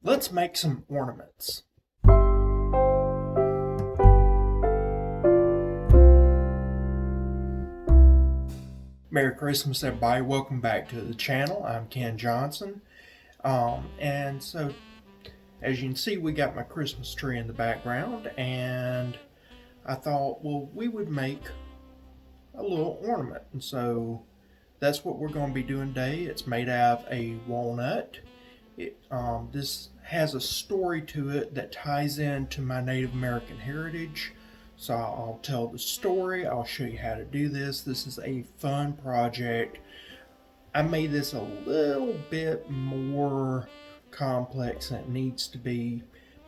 Let's make some ornaments. Merry Christmas, everybody. Welcome back to the channel. I'm Ken Johnson. And as you can see, we got my Christmas tree in the background, and I thought, well, we would make a little ornament. And so that's what we're going to be doing today. It's made out of a walnut. This has a story to it that ties into my Native American heritage. So I'll tell the story, I'll show you how to do this. This is a fun project. I made this a little bit more complex than it needs to be,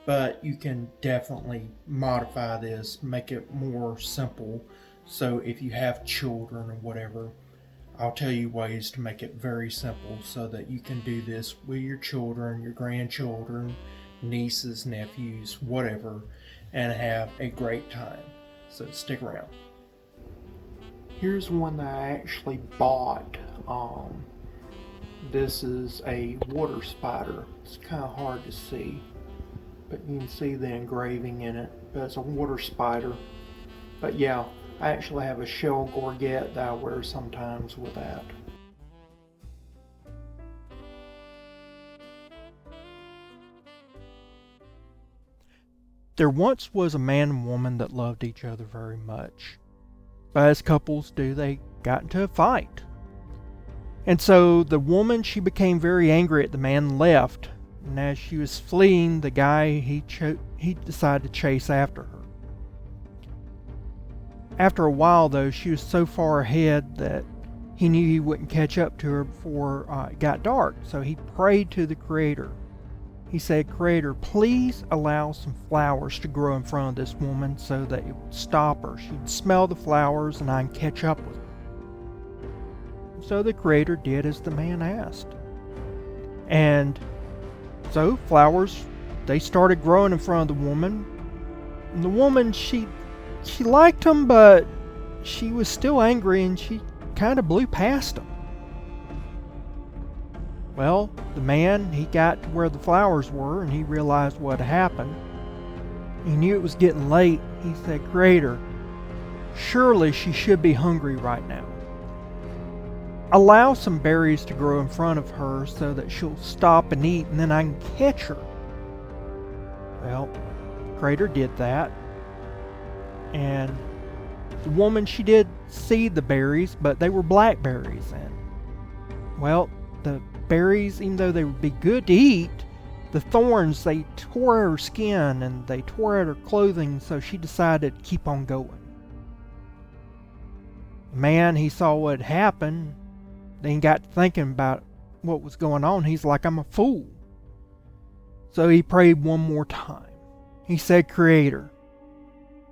but you can definitely modify this, make it more simple. So if you have children or whatever, I'll tell you ways to make it very simple so that you can do this with your children, your grandchildren, nieces, nephews, whatever, and have a great time. So stick around. Here's one that I actually bought. This is a water spider. It's kind of hard to see, but you can see the engraving in it. But it's a water spider. But yeah, I actually have a shell gorget that I wear sometimes with that. There once was a man and woman that loved each other very much. But as couples do, they got into a fight. And so the woman, she became very angry at the man and left. And as she was fleeing, the guy, he decided to chase after her. After a while, though, she was so far ahead that he knew he wouldn't catch up to her before it got dark. So he prayed to the Creator. He said, "Creator, please allow some flowers to grow in front of this woman so that it would stop her. She'd smell the flowers and I'd catch up with her." So the Creator did as the man asked. And so flowers, they started growing in front of the woman. And the woman, she liked them, but she was still angry and she kind of blew past them. Well, the man, he got to where the flowers were and he realized what had happened. He knew it was getting late. He said, "Creator, surely she should be hungry right now. Allow some berries to grow in front of her so that she'll stop and eat and then I can catch her." Well, the Creator did that. And the woman, she did see the berries, but they were blackberries. And, well, the berries, even though they would be good to eat, the thorns, they tore her skin and they tore at her clothing, so she decided to keep on going. The man, he saw what had happened. Then he got thinking about what was going on. He's like, "I'm a fool." So he prayed one more time. He said, "Creator,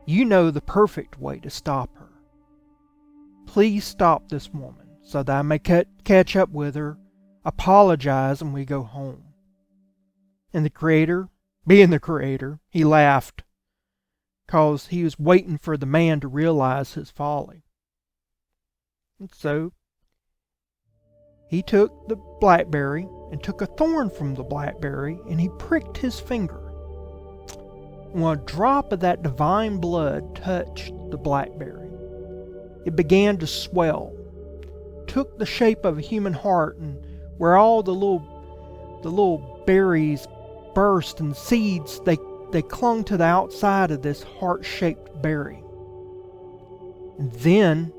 you know the perfect way to stop her. Please stop this woman so that I may catch up with her, apologize, and we go home." And the Creator, being the Creator, he laughed, because he was waiting for the man to realize his folly. And so he took the blackberry and took a thorn from the blackberry and he pricked his finger. When a drop of that divine blood touched the blackberry, it began to swell, took the shape of a human heart, and where all the little berries burst and seeds, they clung to the outside of this heart-shaped berry. And then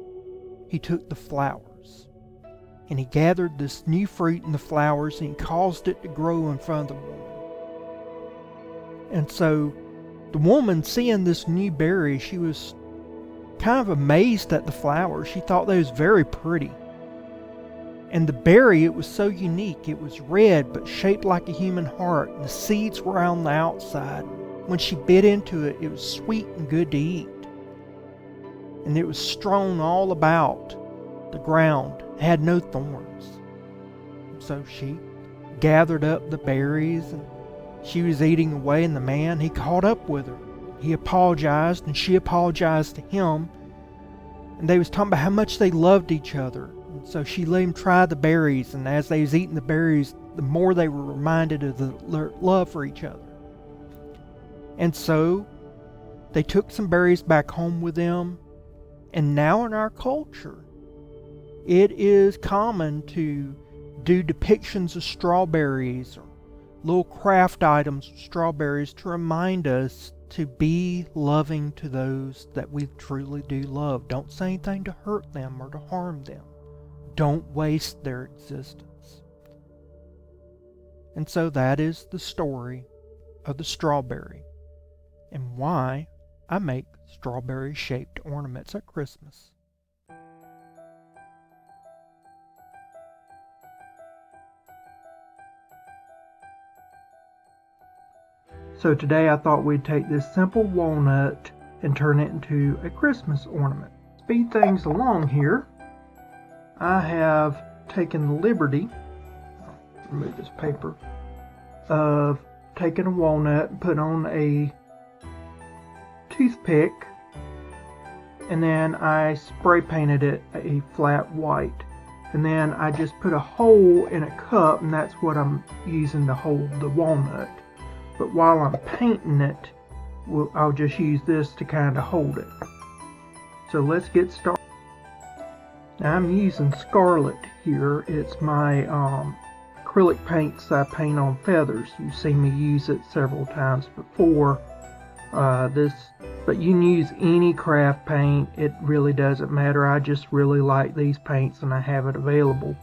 he took the flowers, and he gathered this new fruit in the flowers and he caused it to grow in front of the woman. And so the woman, seeing this new berry, she was kind of amazed at the flowers. She thought they was very pretty. And the berry, it was so unique. It was red but shaped like a human heart, and the seeds were on the outside. When she bit into it, it was sweet and good to eat. And it was strewn all about the ground. It had no thorns. So she gathered up the berries and she was eating away, and the man, he caught up with her. He apologized and she apologized to him. And they was talking about how much they loved each other. And so she let him try the berries, and as they was eating the berries, the more they were reminded of their love for each other. And so they took some berries back home with them, and now in our culture, it is common to do depictions of strawberries or little craft items of strawberries to remind us to be loving to those that we truly do love. Don't say anything to hurt them or to harm them. Don't waste their existence. And so that is the story of the strawberry and why I make strawberry-shaped ornaments at Christmas. So today I thought we'd take this simple walnut and turn it into a Christmas ornament. Speed things along here, I have taken the liberty, remove this paper, of taking a walnut and putting on a toothpick, and then I spray painted it a flat white, and then I just put a hole in a cup, and that's what I'm using to hold the walnut. But while I'm painting it, I'll just use this to kind of hold it. So let's get started. Now I'm using Scarlet here. It's my acrylic paints I paint on feathers. You've seen me use it several times before. But you can use any craft paint. It really doesn't matter. I just really like these paints and I have it available.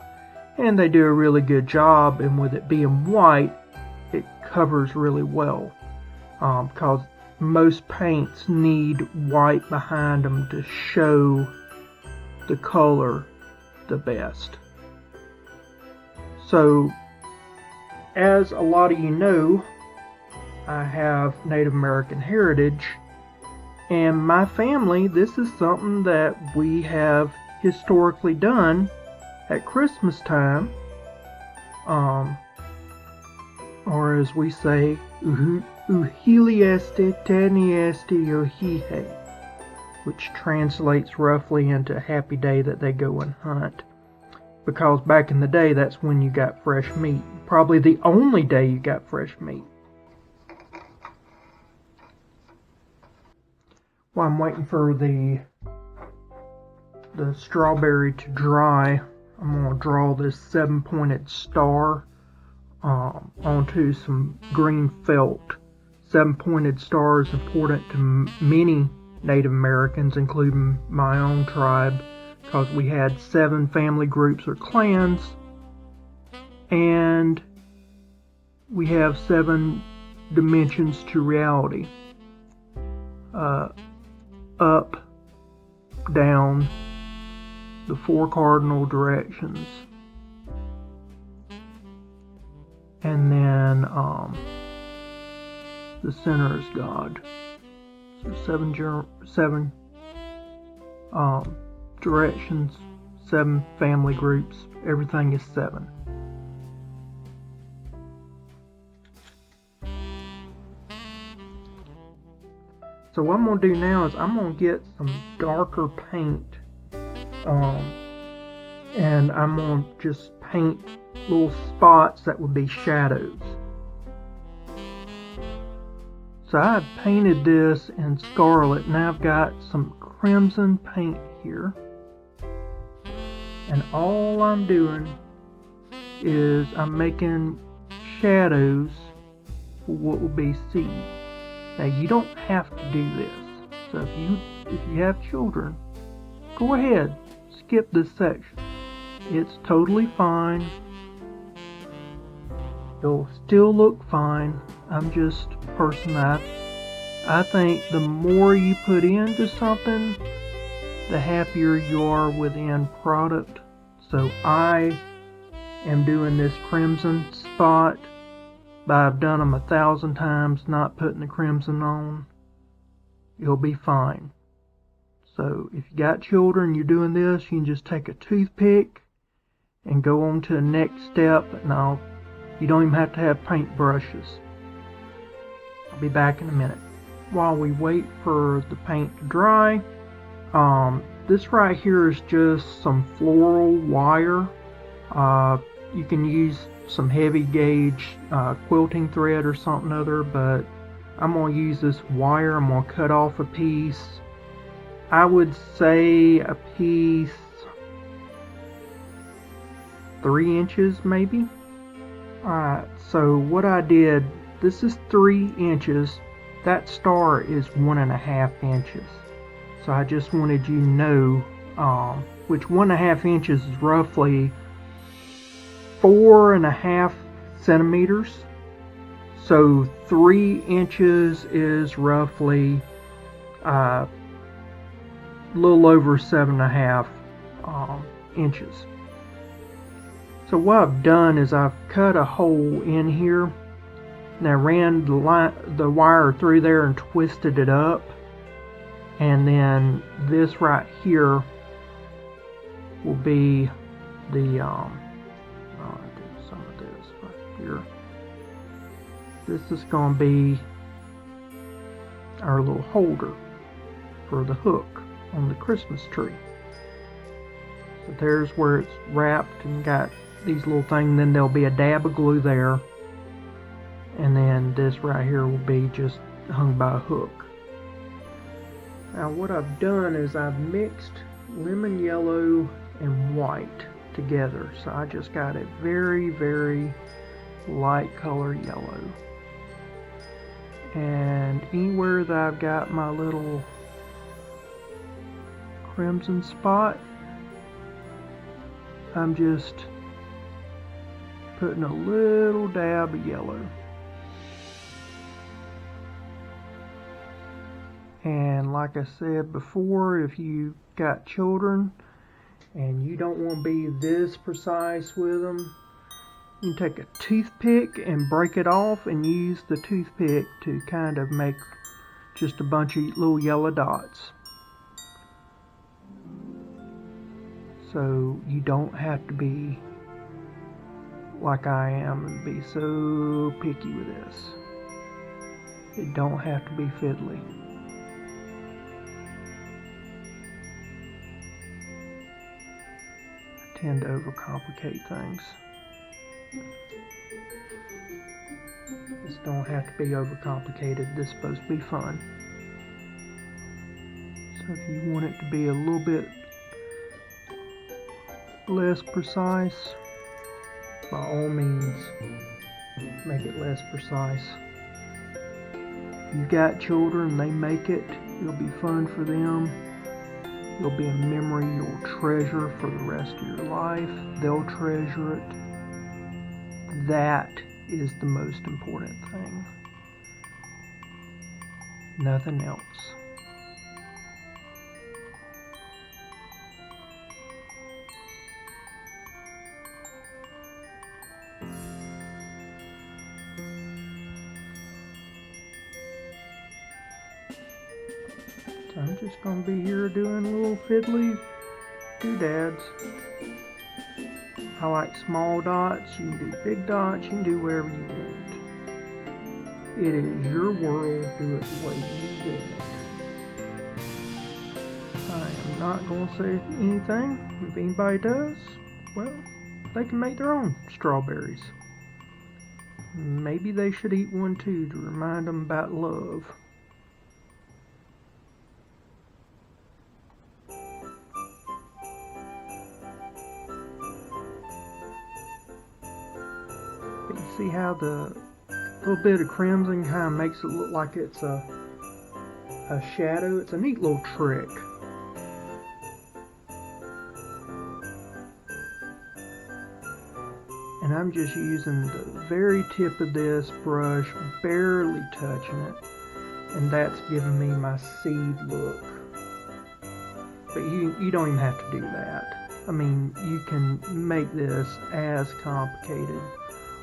And they do a really good job, and with it being white, it covers really well, because most paints need white behind them to show the color the best. So, as a lot of you know, I have Native American heritage, and my family, this is something that we have historically done at Christmas time, or as we say, Uhilieste Tanieste Yohihe, which translates roughly into happy day that they go and hunt. Because back in the day, that's when you got fresh meat. Probably the only day you got fresh meat. While I'm waiting for the strawberry to dry, I'm going to draw this 7-pointed star onto some green felt. 7-pointed star is important to many Native Americans, including my own tribe, because we had 7 family groups or clans, and we have 7 dimensions to reality. Up, down, the 4 cardinal directions, and then the center is God. So 7 directions, 7 family groups, everything is 7. So what I'm going to do now is I'm going to get some darker paint, and I'm going to just paint little spots that would be shadows. So I painted this in scarlet. Now I've got some crimson paint here, and all I'm doing is I'm making shadows for what will be seeds. Now you don't have to do this. So if you have children, go ahead, skip this section. It's totally fine. It'll still look fine. I'm just a person I think the more you put into something, the happier you are with the end product. So I am doing this crimson spot, but I've done them 1,000 times not putting the crimson on. You'll be fine. So if you got children, you're doing this, you can just take a toothpick and go on to the next step. Now, you don't even have to have paint brushes. I'll be back in a minute. While we wait for the paint to dry, this right here is just some floral wire. You can use some heavy gauge quilting thread or something other, but I'm going to use this wire. I'm going to cut off a piece. I would say a piece 3 inches maybe. Alright, so what I did, this is 3 inches. That star is 1.5 inches. So I just wanted you to know, which 1.5 inches is roughly 4.5 centimeters. So 3 inches is roughly a little over 7.5 inches. So what I've done is I've cut a hole in here, and I ran the wire through there and twisted it up, and then this right here will be the I'll do some of this right here. This is going to be our little holder for the hook on the Christmas tree. So there's where it's wrapped and got these little things. Then there'll be a dab of glue there, and then this right here will be just hung by a hook. Now what I've done is I've mixed lemon yellow and white together, so I just got a very, very light color yellow, and anywhere that I've got my little crimson spot, I'm just putting a little dab of yellow. And like I said before, if you got children and you don't want to be this precise with them, you can take a toothpick and break it off and use the toothpick to kind of make just a bunch of little yellow dots. So you don't have to be like I am and be so picky with this. It don't have to be fiddly. I tend to overcomplicate things. This don't have to be overcomplicated. This is supposed to be fun. So if you want it to be a little bit less precise, by all means make it less precise. If you've got children, they make it, it'll be fun for them. It'll be a memory you'll treasure for the rest of your life. They'll treasure it. That is the most important thing. Nothing else. So I'm just going to be here doing little fiddly doodads. I like small dots. You can do big dots. You can do wherever you want. It is your world. Do it the way you want it. I am not going to say anything. If anybody does, well, they can make their own strawberries. Maybe they should eat one too to remind them about love. See how the little bit of crimson kind of makes it look like it's a shadow? It's a neat little trick. And I'm just using the very tip of this brush, barely touching it, and that's giving me my seed look. But you don't even have to do that. I mean, you can make this as complicated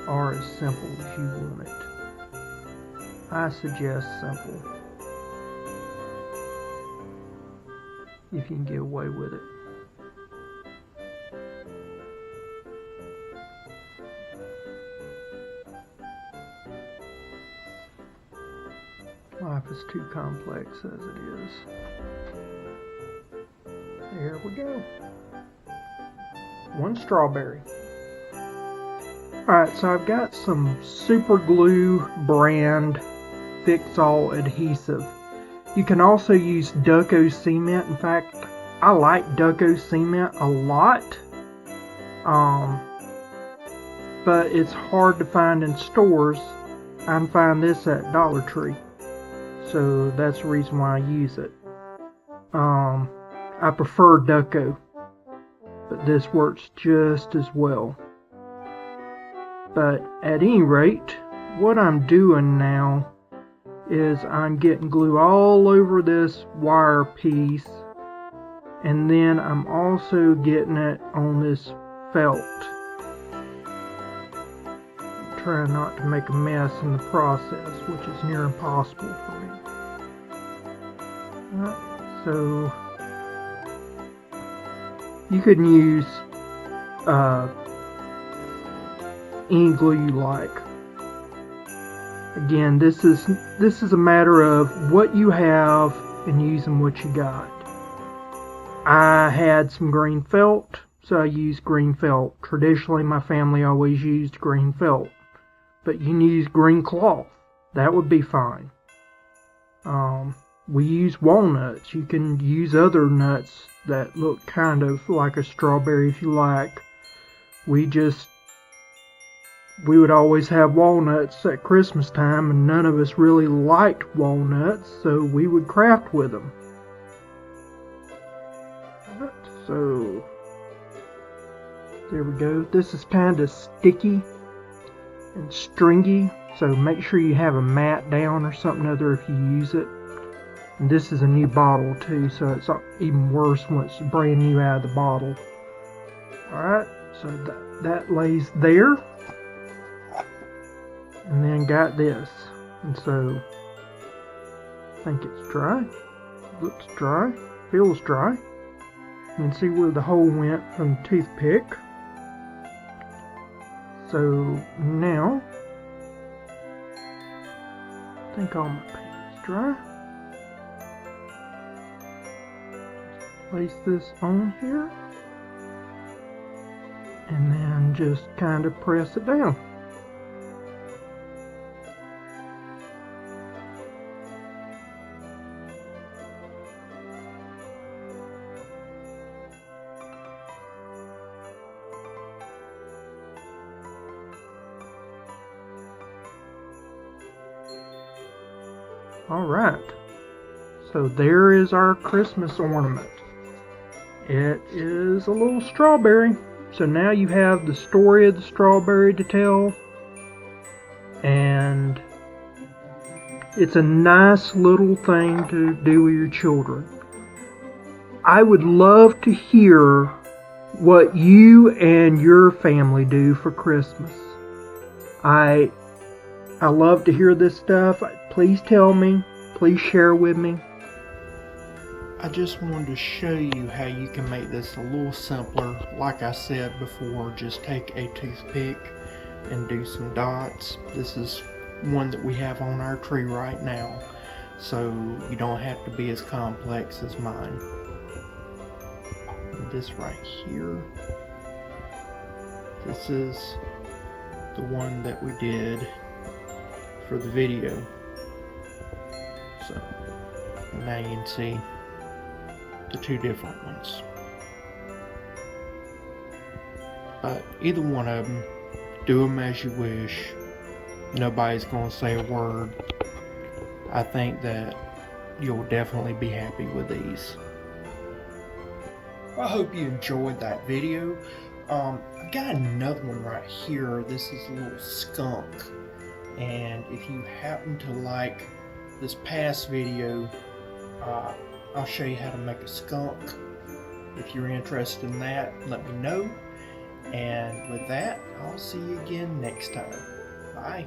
or as simple as you want it. I suggest simple, if you can get away with it. Life is too complex as it is. There we go. One strawberry. Alright, so I've got some Super Glue brand fix-all adhesive. You can also use Ducco cement. In fact, I like Ducco cement a lot. But it's hard to find in stores. I can find this at Dollar Tree. So that's the reason why I use it. I prefer Ducco, but this works just as well. But at any rate, what I'm doing now is I'm getting glue all over this wire piece, and then I'm also getting it on this felt. I'm trying not to make a mess in the process, which is near impossible for me. So you can use any glue you like. Again, this is a matter of what you have and using what you got. I had some green felt, so I used green felt. Traditionally, my family always used green felt, but you can use green cloth. That would be fine. We use walnuts. You can use other nuts that look kind of like a strawberry if you like. We would always have walnuts at Christmas time, and none of us really liked walnuts, so we would craft with them. So, there we go. This is kind of sticky and stringy, so make sure you have a mat down or something other if you use it. And this is a new bottle too, so it's even worse when it's brand new out of the bottle. Alright, so that lays there. And then got this. And so, I think it's dry. Looks dry. Feels dry. You can see where the hole went from the toothpick. So, now, I think all my paint's dry. Place this on here. And then just kind of press it down. Alright, so there is our Christmas ornament. It is a little strawberry, so now you have the story of the strawberry to tell, and it's a nice little thing to do with your children. I would love to hear what you and your family do for Christmas. I love to hear this stuff. Please tell me. Please share with me. I just wanted to show you how you can make this a little simpler. Like I said before, just take a toothpick and do some dots. This is one that we have on our tree right now, so you don't have to be as complex as mine. And this right here, this is the one that we did for the video. So now you can see the two different ones. But either one of them, do them as you wish. Nobody's gonna say a word. I think that you'll definitely be happy with these. I hope you enjoyed that video. I got another one right here. This is a little skunk, and if you happen to like this past video, I'll show you how to make a skunk. If you're interested in that, let me know. And with that, I'll see you again next time. Bye.